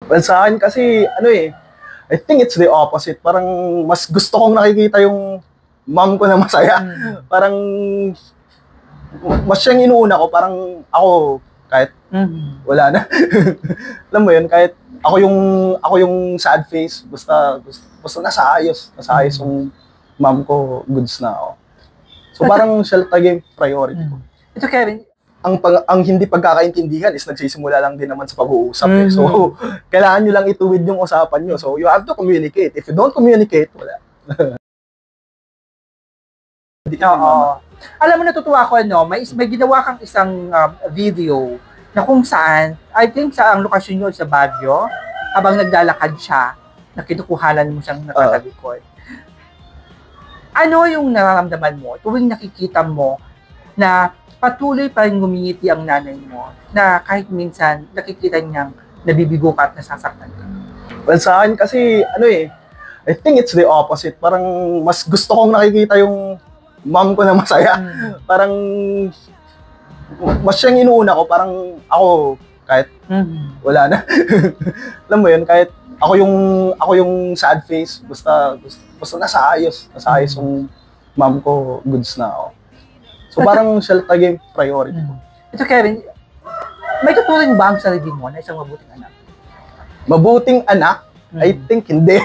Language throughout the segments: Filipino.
Well, sa akin kasi, I think it's the opposite. Parang mas gusto kong nakikita yung mom ko na masaya. Parang mas siyang inuuna ko. Parang ako, kahit wala na. Alam mo yun, kahit ako yung sad face, basta nasa ayos yung mom ko, goods na ako. So parang siya talaga yung priority ko. Ito, Kevin, ang hindi pagkakaintindihan is nagsisimula lang din naman sa pag-uusap. So, kailangan nyo lang ituwid yung usapan nyo. So, you have to communicate. If you don't communicate, wala. Alam mo, natutuwa ko, may ginawa kang isang video na kung saan, I think sa ang lokasyon nyo sa Baguio, habang naglalakad siya, na kinukuhanan mo siyang nakatalikod. Ano yung nararamdaman mo tuwing nakikita mo na patuloy pa rin ngumingiti ang nanay mo na kahit minsan nakikita niyang nabibigo ka at nasasaktan ka? Well, sa akin kasi, I think it's the opposite. Parang mas gusto kong nakikita yung mom ko na masaya. Parang mas siyang inuuna ko. Parang ako, kahit wala na. Alam mo yun, kahit ako yung sad face, basta nasa ayos yung mom ko, goods na ako. So parang siya talaga yung priority ko. Ito, Kevin, may tuturing ba ang sarili mo na isang mabuting anak? Mabuting anak? I think hindi.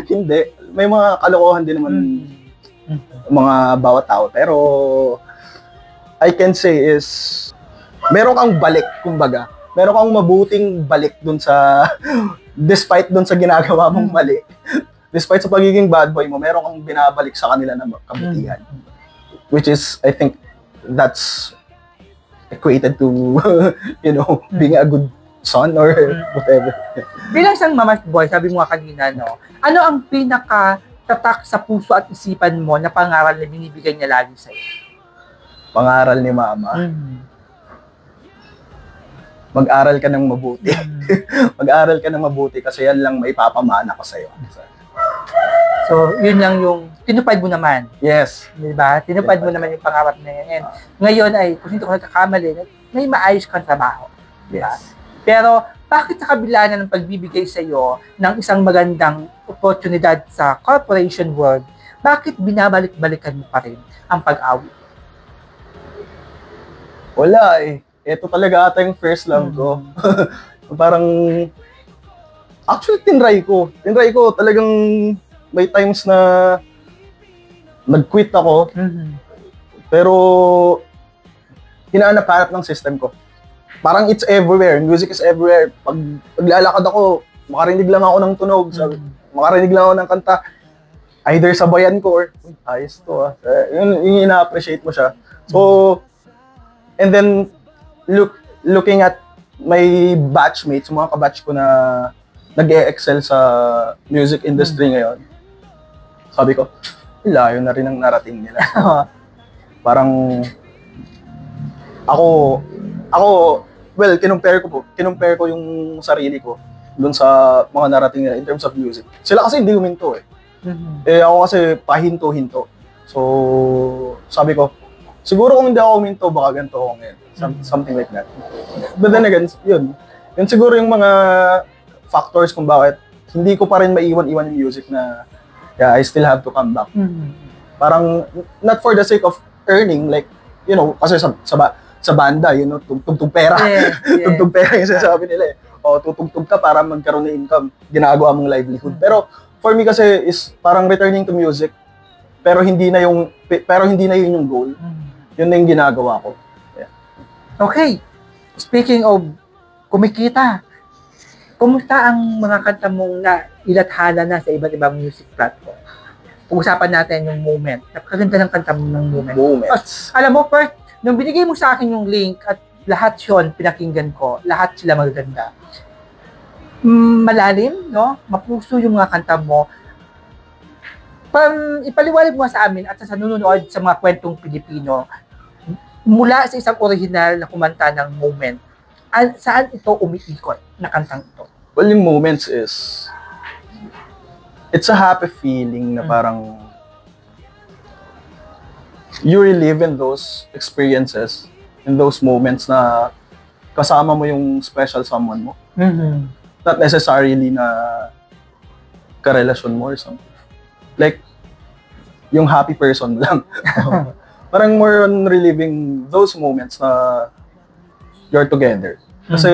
Hindi. May mga kalokohan din naman mga bawat tao. Pero I can say is meron kang balik, kumbaga. Meron kang mabuting balik dun sa despite dun sa ginagawa mong mali. Despite sa pagiging bad boy mo, meron kang binabalik sa kanila na kabutihan. Which is, I think, that's equated to, being a good son or whatever. Bilang isang mama's boy, sabi mo nga kanina, ano ang pinaka-tatak sa puso at isipan mo na pangaral na binibigay niya lagi sa'yo? Pangaral ni mama? Mag-aral ka ng mabuti. Mag-aral ka ng mabuti kasi yan lang maipapamana ko sa'yo. So, yun lang yung tinupad mo naman. Yes. Diba? Tinupad mo naman yung pangarap na yan. And ngayon ay, kung hindi ko nagkakamali, may maayos kang trabaho. Diba? Yes. Pero, bakit sa kabila na ng pagbibigay sa iyo ng isang magandang oportunidad sa corporation world, bakit binabalik-balikan mo pa rin ang pag-awit? Wala eh. Ito talaga ata yung first love ko. Parang, actually, tinry ko. Talagang may times na nag-quit ako. Pero, hinahanap-hanap ng system ko. Parang it's everywhere. Music is everywhere. Pag lalakad ako, makarinig lang ako ng tunog. Makarinig lang ako ng kanta. Either sabayan ko or, ayos to ah. Yung ina-appreciate mo siya. So, and then, looking at my batchmates, mga kabatch ko na nag-e-excel sa music industry ngayon, sabi ko, layo na rin ang narating nila. Parang, ako, well, kinumpare ko yung sarili ko dun sa mga narating nila in terms of music. Sila kasi hindi huminto eh. Ako kasi pahinto-hinto. So, sabi ko, siguro kung hindi ako huminto, baka ganito ako ngayon. Something like that. But then again, yun siguro yung mga factors kung bakit hindi ko pa rin maiwan-iwan yung music na I still have to come back. Parang, not for the sake of earning, like, kasi sa banda, tugtog pera. Tugtog pera yung sinasabi nila eh. O, tutugtog ka para magkaroon ng income. Ginagawa mong livelihood. Pero, for me kasi is parang returning to music, pero hindi na yun yung goal. Yun na yung ginagawa ko. Yeah. Okay. Speaking of kumikita, kumusta ang mga kanta mong na ilathala na sa iba't ibang music platform? Pag-usapan natin yung moment. Napakaganda ng kanta mo ng moment. Alam mo, first, nung binigay mo sa akin yung link at lahat yun, pinakinggan ko, lahat sila magaganda. Malalim, no? Mapuso yung mga kanta mo. Ipaliwanag mo sa amin at sa nanonood sa mga kwentong Pilipino, mula sa isang original na kumanta ng moment, saan ito umiikot na kantang ito? Well, yung moments is, it's a happy feeling na parang you relive in those experiences, in those moments na kasama mo yung special someone mo. not necessarily na karelasyon mo or something. Like, yung happy person lang. Parang more on reliving those moments na you're together. Kasi,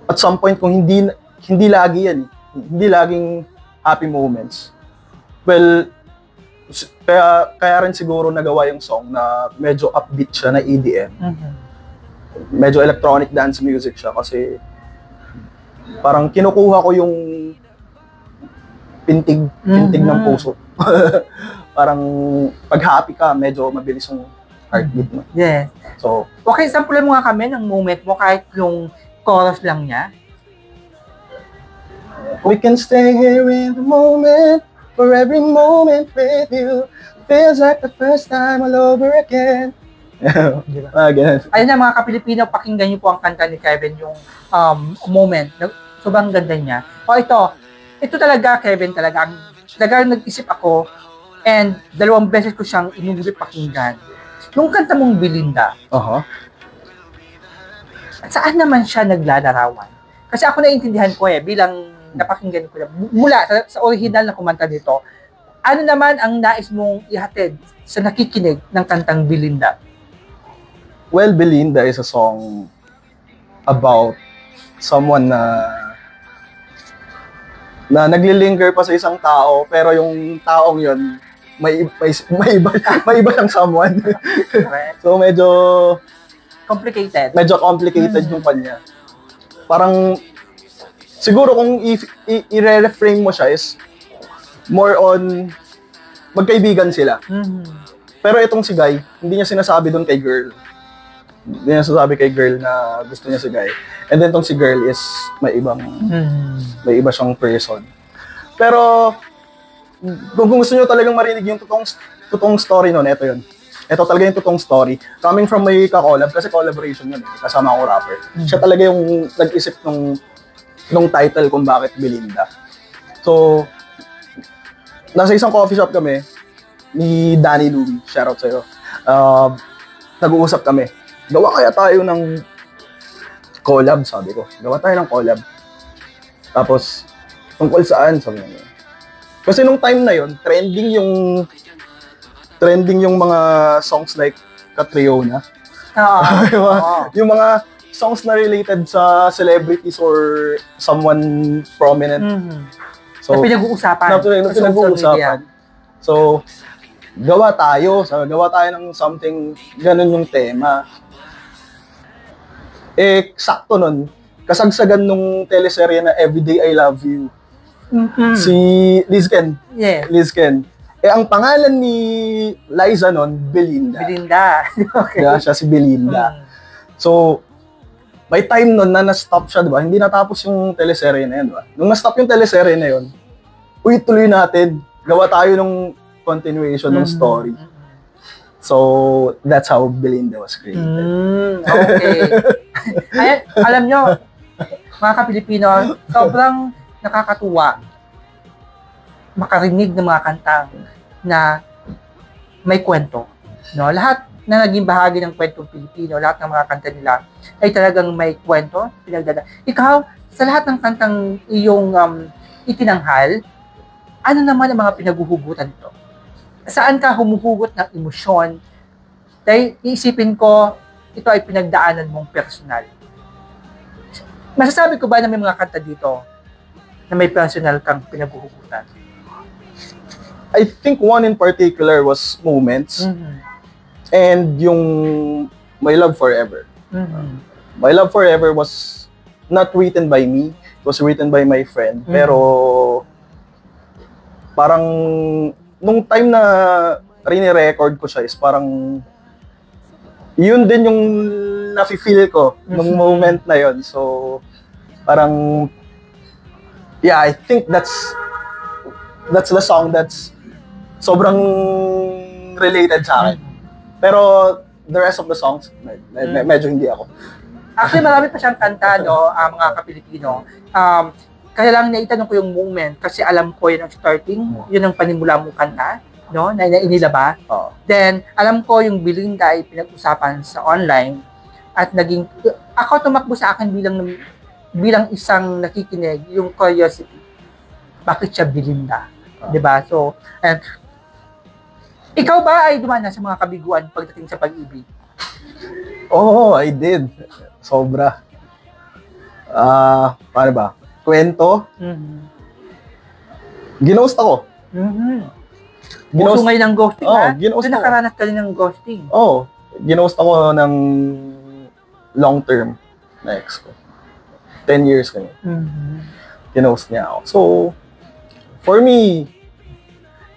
at some point, kung hindi lagi yan, hindi laging happy moments. Well, kaya rin siguro nagawa yung song na medyo upbeat siya na EDM. Medyo electronic dance music siya kasi parang kinukuha ko yung pintig ng puso. Parang pag happy ka, medyo mabilis yung heartbeat mo. Yes. So, okay, sample mo nga kami ng moment mo kahit yung chorus lang niya. We can stay here in the moment, for every moment with you feels like the first time all over again. Diba? Ganun. Ayun na mga Kapilipino, pakinggan niyo po ang kanta ni Kevin, yung moment. Sobrang ganda niya. O ito talaga, Kevin, talagang nag-isip ako and 2 beses ko siyang inulit pakinggan. Yung kanta mong Belinda, saan naman siya naglalarawan? Kasi ako naiintindihan ko bilang napakinggan ko na mula sa original na kumanta nito, ano naman ang nais mong ihatid sa nakikinig ng kantang Belinda? Well, Belinda is a song about someone na naglilinger pa sa isang tao, pero yung taong yon may iba ng someone. So medyo complicated yung kanya. Parang siguro kung i-reframe mo siya is more on magkaibigan sila. Pero itong si Guy, hindi niya sinasabi doon kay girl. Hindi niya sinasabi kay girl na gusto niya si Guy. And then itong si girl is may iba siyang person. Pero kung gusto niyo talagang marinig yung totoong story noon, ito yun. Ito talaga yung totoong story. Coming from may ka-collab, kasi collaboration yun kasama akong rapper. Siya talaga yung nag-isip nung title kung bakit Belinda. So, nasa isang coffee shop kami ni Danny Louie, shoutout sa'yo. Nag-uusap kami. Gawa kaya tayo ng collab, sabi ko. Gawa tayo ng collab. Tapos, tungkol saan, sabi niya. Kasi nung time na yon, trending yung mga songs like Catriona. Yung mga songs na related sa celebrities or someone prominent. So, na pinag-uusapan. So, gawa tayo ng something, ganun yung tema. Sakto nun, kasagsagan nung teleserye na Everyday I Love You. Si Liz Ken. Yeah. Liz Ken. Ang pangalan ni Liza nun, Belinda. Okay. Kaya siya si Belinda. So, may time nun na na-stop siya, di ba? Hindi natapos yung teleserye na yun, di ba? Nung na-stop yung teleserye na yun, tuloy natin. Gawa tayo ng continuation ng story. So, that's how Belinda was created. Okay. Ay, alam nyo, mga Kapilipino, sobrang nakakatuwa makarinig ng mga kantang na may kwento. No? Lahat na naging bahagi ng kwentong Pilipino, lahat ng mga kanta nila ay talagang may kwento, pinagdada. Ikaw, sa lahat ng kantang iyong itinanghal, ano naman ang mga pinaguhugutan nito? Saan ka humuhugot ng emosyon? Dahil iisipin ko, ito ay pinagdaanan mong personal. Masasabi ko ba na may mga kanta dito na may personal kang pinaguhugutan? I think one in particular was Moments. And yung My Love Forever. My Love Forever was not written by me. It was written by my friend. Pero parang nung time na rini-record ko siya is parang yun din yung nafe-feel ko nung moment na yun. So parang yeah, I think that's the song that's sobrang related sa akin. Pero the rest of the songs, medyo hindi ako. Actually, marami pa siyang kanta, no, mga Kapilipino. Kaya lang naitanong ko yung moment kasi alam ko yun ang starting, yun ang panimula mong kanta, no, na inilaba. Then, alam ko yung Belinda ay pinag-usapan sa online at naging, ako tumakbo sa akin bilang bilang isang nakikinig, yung curiosity, bakit siya Belinda? Diba? So, and, ikaw ba ay dumaan na sa mga kabiguan pagdating sa pag-ibig? Oo, I did. Sobra. Paano ba? Kwento? Ginost ako. Puso ngayon ng ghosting, ha? Ginost So, ako. nakaranas ka rin ng ghosting. Oo. Ginost ako ng long term na ex ko. 10 years kami. Ginost niya ako. So, for me,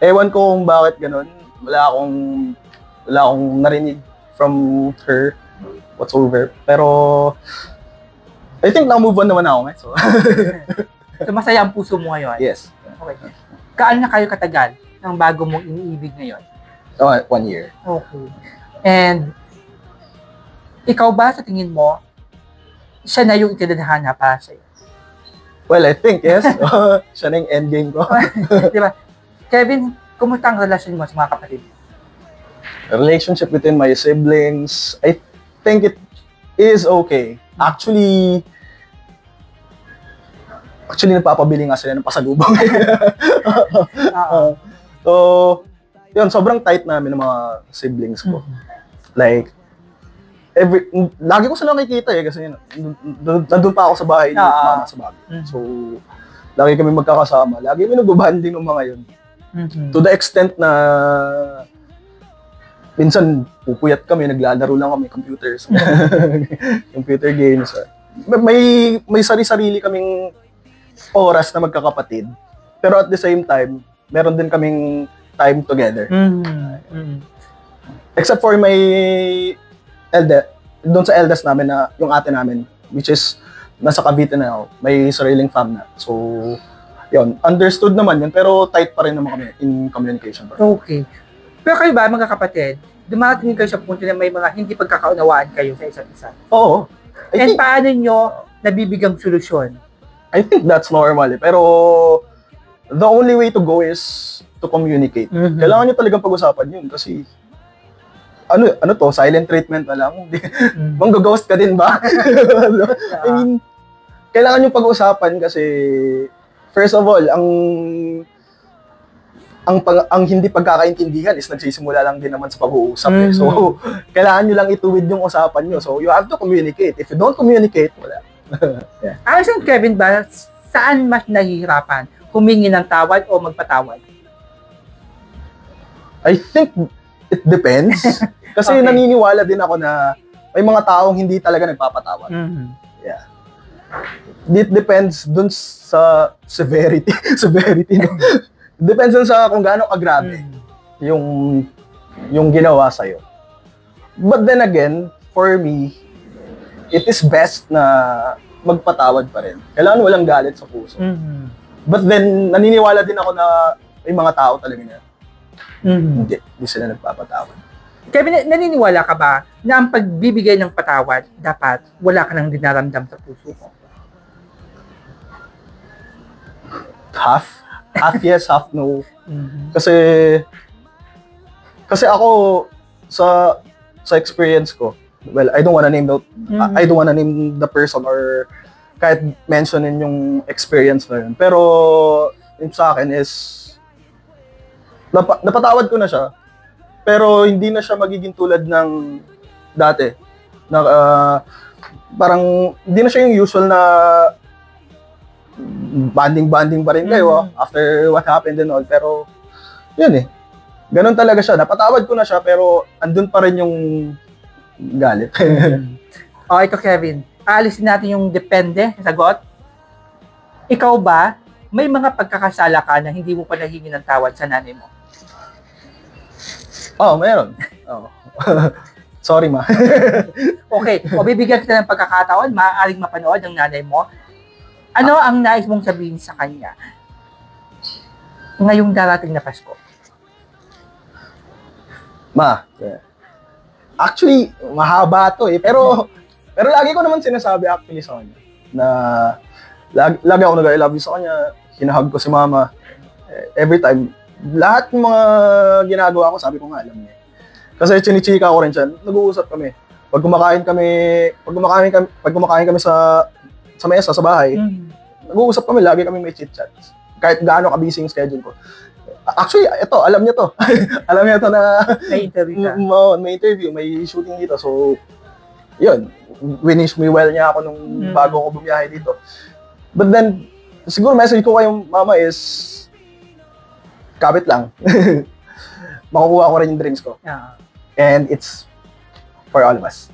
ewan ko kung bakit ganun. Wala akong narinig from her whatsoever. Pero, I think na-move on naman ako. So, So, masaya ang puso mo ngayon? yes. Okay. Kaan na kayo katagal ng bago mong iniibig ngayon? 1 year. Okay. And, ikaw ba sa tingin mo, siya na yung ikadadhana para sa'yo? Well, I think, yes. Siya na yung endgame ko. Di ba? Kevin, kumusta ang relasyon mo sa mga kapatid? Relationship between my siblings, I think it is okay. Actually, nagpapabili nga sila ng pasalubong. So, yun, sobrang tight namin ng mga siblings ko. Like, lagi ko sila nakikita kasi nandun pa ako sa bahay ni mama sa bahay. So, lagi kami magkakasama. Lagi kami nag-bonding ng mga yun. To the extent na minsan pupuyat kami, naglalaro lang kami, computers. Computer games. May sarili-sarili kaming oras na magkakapatid. Pero at the same time, meron din kaming time together. Except for my doon sa eldest namin na yung ate namin, which is nasa Cavite na ako, may sariling fam na. So, yun, understood naman yun, pero tight pa rin naman kami in communication. Okay. Pero kayo ba, mga kapatid, dumating kayo sa punto na may mga hindi pagkakaunawaan kayo sa isa't isa? Oo. And paano nyo nabibigang solusyon? I think that's normal eh. Pero the only way to go is to communicate. Kailangan nyo talagang pag-usapan yun kasi ano to, silent treatment na lang. Mang-ghost ka din ba? I mean, kailangan nyo pag-usapan kasi first of all, ang hindi pagkakaintindihan is nagsisimula lang din naman sa pag-uusap. So, kailangan nyo lang ituwid yung usapan nyo. So, you have to communicate. If you don't communicate, wala. Yeah. Ayos Kevin ba, saan mas nahihirapan? Humingi ng tawad o magpatawad? I think it depends. Kasi naniniwala din ako na may mga taong hindi talaga nagpapatawad. Yeah. It depends dun sa severity. No? Depends dun sa kung gaano kagrabe yung ginawa sa'yo. But then again, for me, it is best na magpatawad pa rin. Kailangan walang galit sa puso. But then, naniniwala din ako na may mga tao talaga na hindi sila nagpapatawad. Kevin, naniniwala ka ba na ang pagbibigay ng patawad, dapat wala ka nang dinaramdam sa puso mo? Half yes, half no. Kasi ako sa experience ko, well, I don't wanna name the person or kahit mentionin yung experience na yun. Pero yung sa akin is napatawad ko na siya. Pero hindi na siya magiging tulad ng dati. Na parang hindi na siya yung usual na banding pa rin kayo after what happened and all. Pero yun eh. Ganon talaga siya. Napatawad ko na siya pero andun pa rin yung galit. Okay ito Kevin. Aalisin natin yung depende sa sagot. Ikaw ba, may mga pagkakasala ka na hindi mo pa nahingi ng tawad sa nanay mo? Meron. Sorry, ma. Okay. O bibigyan kita ng pagkakataon, maaaring mapanood ng nanay mo. Ano ang nais mong sabihin sa kanya ngayong darating na Pasko? Ma, actually, mahaba to eh. Pero lagi ko naman sinasabi actually sa kanya na lagi ako nag-I love you sa kanya. Hinahag ko si mama. Every time. Lahat ng mga ginagawa ko, sabi ko nga, alam niya. Kasi chinichika ko rin siya. Nag-uusap kami. Pag kumakain kami sa sa mesa, sa bahay, Mm. nag-uusap kami, lagi kami may chit-chat. Kahit gaano ka-busy yung schedule ko. Actually, ito, alam niya to. Alam niya to na May interview ka. may interview, may shooting dito. So, yun, winish me well niya ako nung bago ko bumiyahe dito. But then, siguro message ko kayong mama is, kapit lang. Makukuha ko rin yung dreams ko. Yeah. And it's for all of us.